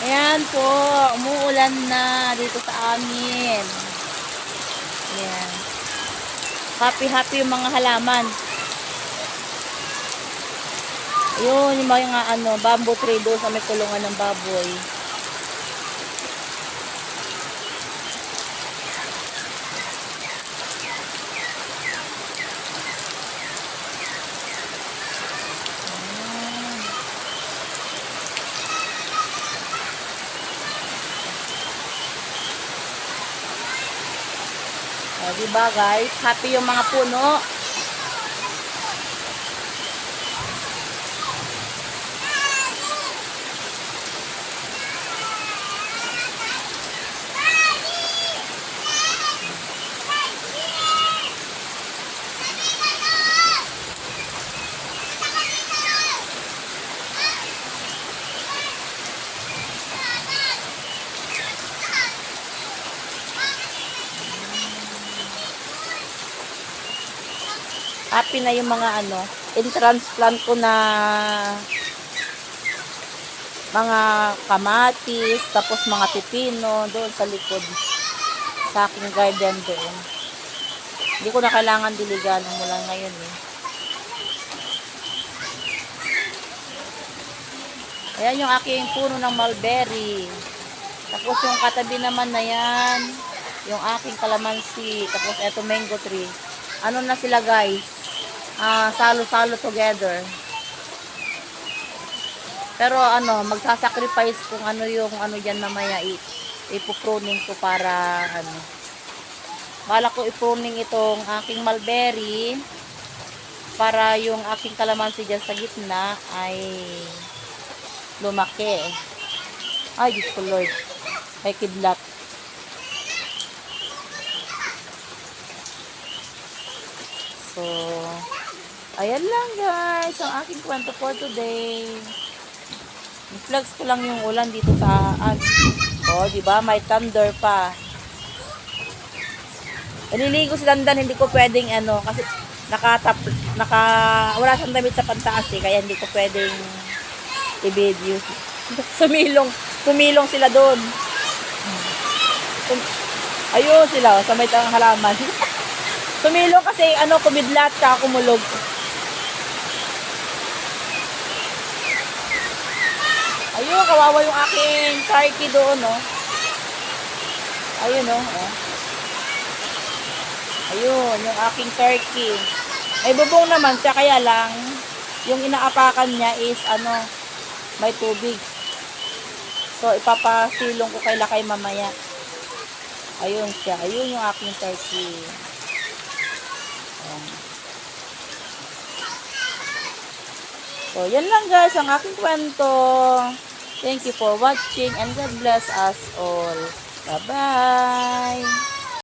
Ayan po, umuulan na dito sa amin. Ayan. Happy-happy yung mga halaman. Ayun, yung mga bamboo tree doon sa may kulungan ng baboy. O, diba guys? Happy yung mga puno. Happy na yung mga in-transplant ko na mga kamatis, tapos mga pipino doon sa likod sa aking garden doon. Hindi ko na kailangan diligan mula ngayon eh. Ayan yung aking puno ng mulberry. Tapos yung katabi naman na yan, yung aking kalamansi. Tapos eto mango tree. Ano na sila guys? Salo-salo together. Pero magsasacrifice kung yung dyan mamaya ipupruning ko para bala ko ipruning itong aking mulberry para yung aking kalamansi dyan sa gitna ay lumaki. Ay, Diyos ko Lord. Ay, kidlat. So, ayan lang guys, ang aking kwento for today. I-flex ko lang yung ulan dito sa diba? May thunder pa. Naliligo si Dandan, hindi ko pwedeng kasi wala siyang damit sa pantaas eh, kaya hindi ko pwedeng i-video. Sumilong sila doon. Ayun sila, sa may tang halaman. Sumilong kasi kumidlat ka kumulog. Ayun, kawawa yung aking turkey doon, Ayun, Ayun, yung aking turkey. May bubong naman siya, kaya lang, yung inaapakan niya is, may tubig. So, ipapasilong ko kay Lakay mamaya. Ayun siya. Ayun yung aking turkey. Ayan. So, yan lang guys, ang aking kwento. Thank you for watching and God bless us all. Bye-bye!